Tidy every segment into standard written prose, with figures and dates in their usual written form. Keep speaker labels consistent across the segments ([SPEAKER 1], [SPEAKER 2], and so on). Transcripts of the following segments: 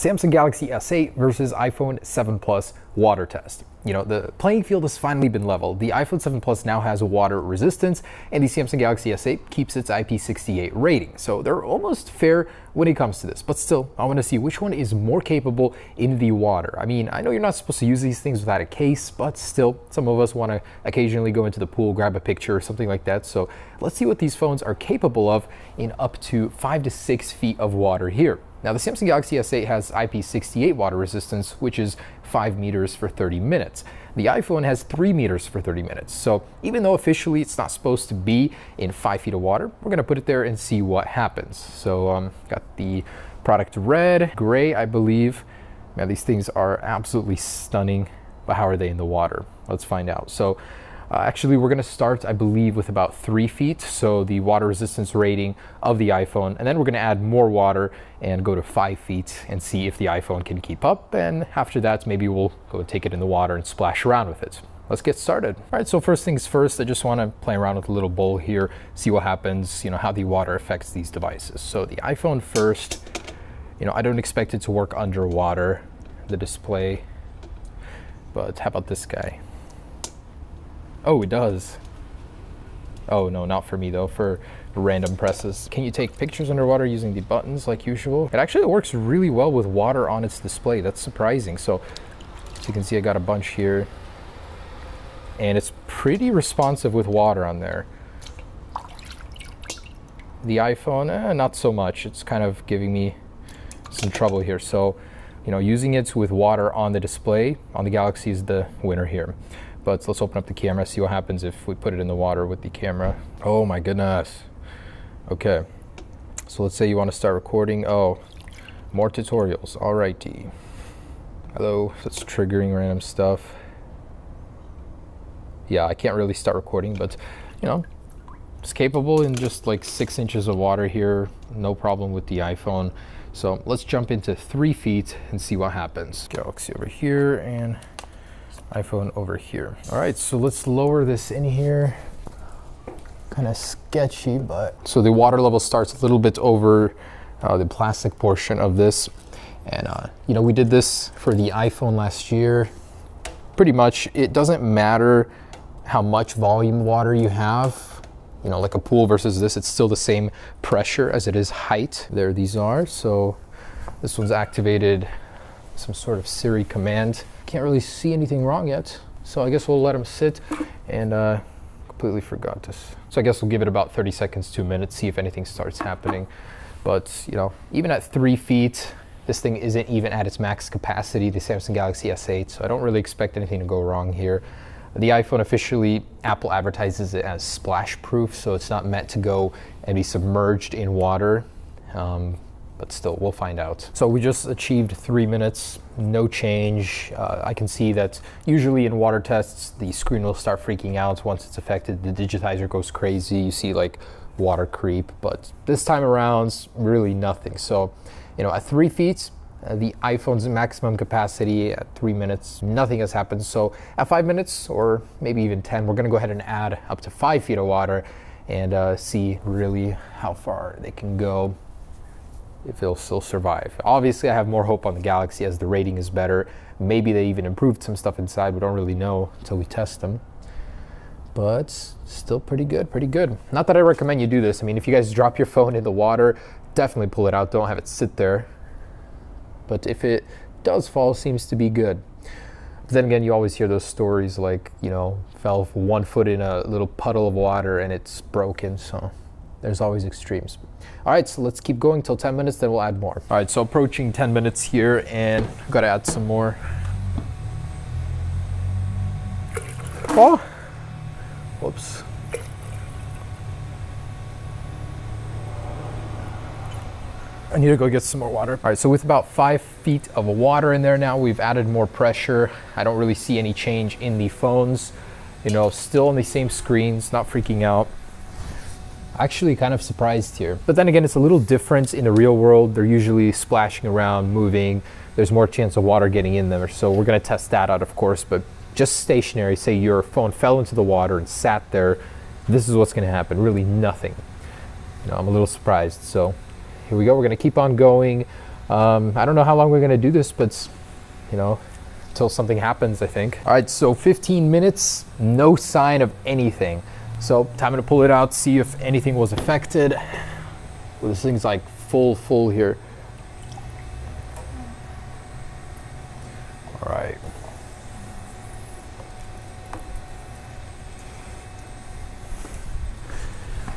[SPEAKER 1] Samsung Galaxy S8 versus iPhone 7 Plus water test. You know, the playing field has finally been leveled. The iPhone 7 Plus now has water resistance, and the Samsung Galaxy S8 keeps its IP68 rating. So they're almost fair when it comes to this, but still, I want to see which one is more capable in the water. I mean, I know you're not supposed to use these things without a case, but still, some of us want to occasionally go into the pool, grab a picture or something like that. So let's see what these phones are capable of in up to 5 to 6 feet of water here. Now, the Samsung Galaxy S8 has IP68 water resistance, which is 5 meters for 30 minutes. The iPhone has 3 meters for 30 minutes. So even though officially it's not supposed to be in 5 feet of water, we're gonna put it there and see what happens. So got the product red, gray, I believe. Man, these things are absolutely stunning, but how are they in the water? Let's find out. So actually, we're going to start, I believe, with about 3 feet, so the water resistance rating of the iPhone, and then we're going to add more water and go to 5 feet and see if the iPhone can keep up, and after that, maybe we'll go and take it in the water and splash around with it. Let's get started. All right, so first things first, I just want to play around with a little bowl here, see what happens, you know, how the water affects these devices. So the iPhone first, you know, I don't expect it to work underwater, the display, but how about this guy? Oh, it does. Oh no, not for me though, for random presses. Can you take pictures underwater using the buttons like usual? It actually works really well with water on its display. That's surprising. So as you can see, I got a bunch here, and it's pretty responsive with water on there. The iPhone, not so much. It's kind of giving me some trouble here. So, you know, using it with water on the display on the Galaxy is the winner here. But let's open up the camera, see what happens if we put it in the water with the camera. Oh my goodness. Okay, so let's say you want to start recording. Oh, more tutorials, alrighty. Hello, that's triggering random stuff. Yeah, I can't really start recording, but you know, it's capable in just like 6 inches of water here. No problem with the iPhone. So let's jump into 3 feet and see what happens. Galaxy over here and iPhone over here. All right, so let's lower this in here. Kind of sketchy, but. So the water level starts a little bit over the plastic portion of this. And you know, we did this for the iPhone last year. Pretty much, it doesn't matter how much volume water you have. You know, like a pool versus this, it's still the same pressure as it is height. There these are. So this one's activated some sort of Siri command. Can't really see anything wrong yet, so I guess we'll let them sit. And completely forgot this. So I guess we'll give it about 30 seconds to a minute, see if anything starts happening. But you know, even at 3 feet, this thing isn't even at its max capacity, the Samsung Galaxy S8, so I don't really expect anything to go wrong here. The iPhone officially, Apple advertises it as splash proof, so it's not meant to go and be submerged in water. But still, we'll find out. So we just achieved 3 minutes, no change. I can see that usually in water tests, the screen will start freaking out once it's affected. The digitizer goes crazy. You see like water creep, but this time around, really nothing. So, you know, at 3 feet, the iPhone's maximum capacity at 3 minutes, nothing has happened. So at 5 minutes or maybe even 10, we're gonna go ahead and add up to 5 feet of water and see really how far they can go, if it'll still survive. Obviously, I have more hope on the Galaxy as the rating is better. Maybe they even improved some stuff inside. We don't really know until we test them. But still pretty good, pretty good. Not that I recommend you do this. I mean, if you guys drop your phone in the water, definitely pull it out. Don't have it sit there. But if it does fall, seems to be good. But then again, you always hear those stories like, you know, fell 1 foot in a little puddle of water and it's broken, so there's always extremes. All right, so let's keep going till 10 minutes, then we'll add more. All right, so approaching 10 minutes here, and I've got to add some more. Oh, whoops. I need to go get some more water. All right, so with about 5 feet of water in there now, we've added more pressure. I don't really see any change in the phones. You know, still on the same screens, not freaking out. Actually kind of surprised here. But then again, it's a little different in the real world. They're usually splashing around, moving. There's more chance of water getting in there. So we're gonna test that out, of course, but just stationary, say your phone fell into the water and sat there, this is what's gonna happen, really nothing. You know, I'm a little surprised. So here we go, we're gonna keep on going. I don't know how long we're gonna do this, but you know, until something happens, I think. All right, so 15 minutes, no sign of anything. So time to pull it out, see if anything was affected. Well, this thing's like full here. All right.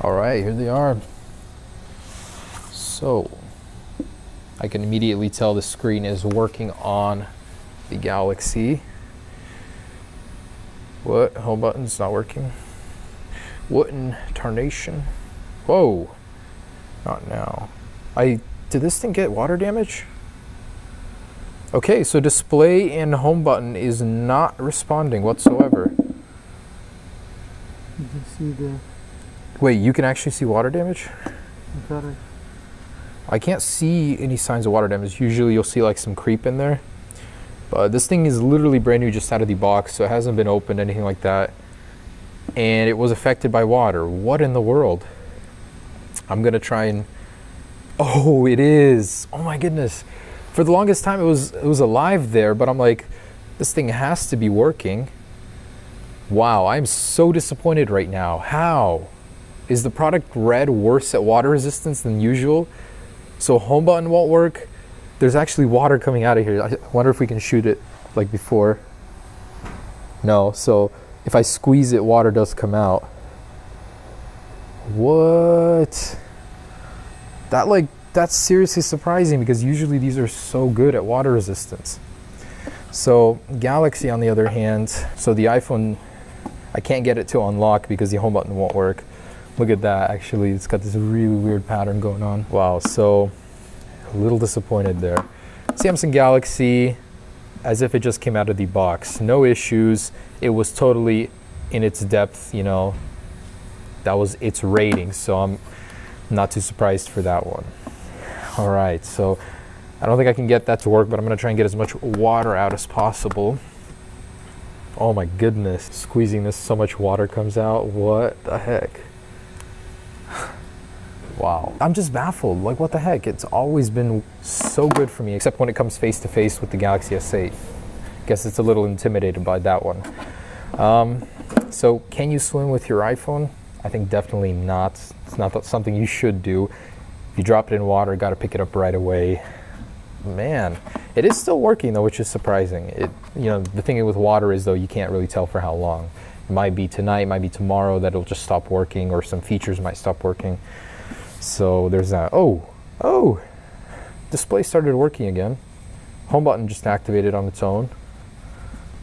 [SPEAKER 1] All right, here they are. So I can immediately tell the screen is working on the Galaxy. What? Home button's not working. What in tarnation? Whoa. Not now. Did this thing get water damage? Okay, so display and home button is not responding whatsoever.
[SPEAKER 2] You can see the...
[SPEAKER 1] Wait, you can actually see water damage?
[SPEAKER 2] Correct.
[SPEAKER 1] I can't see any signs of water damage. Usually you'll see like some creep in there. But this thing is literally brand new, just out of the box, so it hasn't been opened, anything like that. And it was affected by water. What in the world? I'm gonna try and... Oh, it is. Oh my goodness. For the longest time it was alive there, but I'm like, this thing has to be working. Wow, I'm so disappointed right now. How? Is the product Red worse at water resistance than usual? So home button won't work. There's actually water coming out of here. I wonder if we can shoot it like before. No, so if I squeeze it, water does come out. What? That's seriously surprising, because usually these are so good at water resistance. So Galaxy on the other hand, so the iPhone, I can't get it to unlock because the home button won't work. Look at that, actually, it's got this really weird pattern going on. Wow, so a little disappointed there. Samsung Galaxy, as if it just came out of the box. No issues, it was totally in its depth, you know, that was its rating, so I'm not too surprised for that one. All right, so I don't think I can get that to work, but I'm gonna try and get as much water out as possible. Oh my goodness, squeezing this, so much water comes out. What the heck? Wow, I'm just baffled. Like, what the heck? It's always been so good for me, except when it comes face to face with the Galaxy S8. Guess it's a little intimidated by that one. So can you swim with your iPhone? I think definitely not. It's not something you should do. If you drop it in water, got to pick it up right away. Man, it is still working though, which is surprising. You know, the thing with water is though, you can't really tell for how long. It might be tonight, it might be tomorrow that it'll just stop working, or some features might stop working. So there's that. Oh, display started working again. Home button just activated on its own.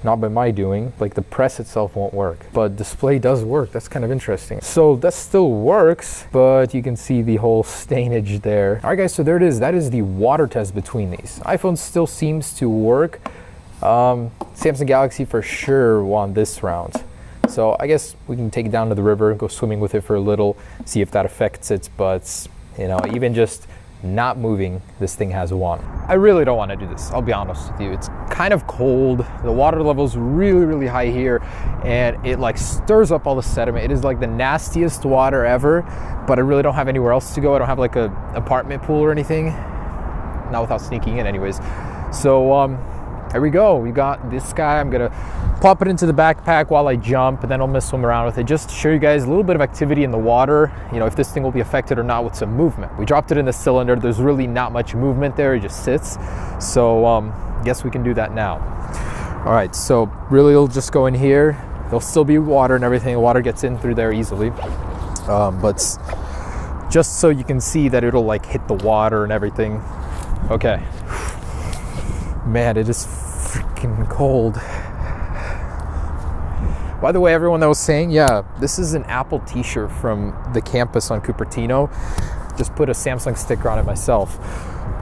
[SPEAKER 1] Not by my doing, like the press itself won't work, but display does work. That's kind of interesting. So that still works, but you can see the whole stainage there. All right guys, so there it is. That is the water test between these. iPhone still seems to work. Samsung Galaxy for sure won this round. So I guess we can take it down to the river, go swimming with it for a little, see if that affects it, but you know, even just not moving, this thing has won. I really don't want to do this, I'll be honest with you. It's kind of cold, the water level's really high here, and it like stirs up all the sediment. It is like the nastiest water ever, but I really don't have anywhere else to go. I don't have like a apartment pool or anything, not without sneaking in anyways. So here we go, we got this guy. I'm gonna pop it into the backpack while I jump, and then I'll swim around with it just to show you guys a little bit of activity in the water, you know, if this thing will be affected or not with some movement. We dropped it in the cylinder, there's really not much movement there, it just sits. So guess we can do that now. All right, so really it'll just go in here. There'll still be water and everything, the water gets in through there easily. But just so you can see that it'll like hit the water and everything. Okay. Man, it is freaking cold. By the way, everyone that was saying, yeah, this is an Apple t-shirt from the campus on Cupertino. Just put a Samsung sticker on it myself.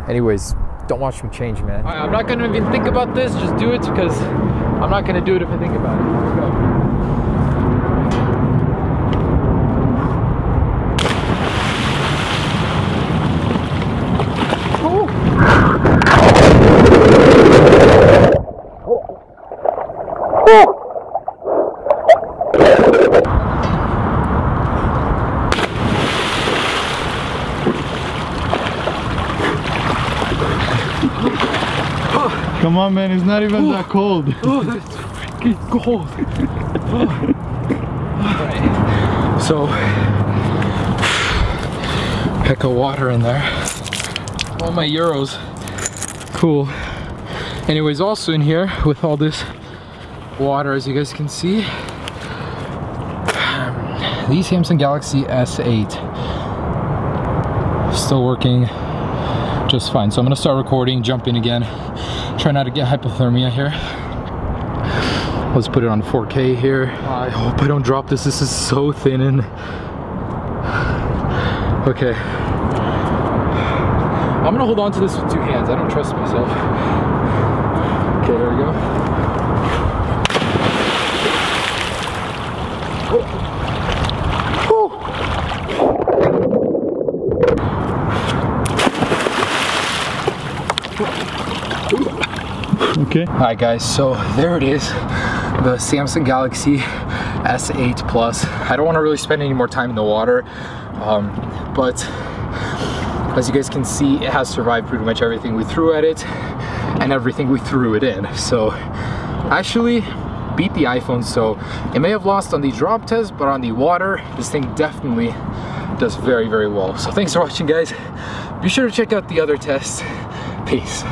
[SPEAKER 1] Anyways, don't watch me change, man. All right, I'm not gonna even think about this, just do it, because I'm not gonna do it if I think about it. Let's go.
[SPEAKER 2] Come on, man, it's not even that cold.
[SPEAKER 1] Oh, that's freaking cold. Alright, so heck of water in there. All my euros. Cool. Anyways, also in here with all this water, as you guys can see, the Samsung Galaxy S8 still working just fine. So I'm gonna start recording, jump in again, try not to get hypothermia here. Let's put it on 4K here. I hope I don't drop this. This is so thin and okay. I'm gonna hold on to this with 2 hands. I don't trust myself. Okay, there we go.
[SPEAKER 2] Okay.
[SPEAKER 1] Alright guys, so there it is, the Samsung Galaxy S8 Plus. I don't want to really spend any more time in the water, but as you guys can see, it has survived pretty much everything we threw at it and everything we threw it in. So actually beat the iPhone. So it may have lost on the drop test, but on the water, this thing definitely does very, very well. So thanks for watching, guys. Be sure to check out the other tests. Peace.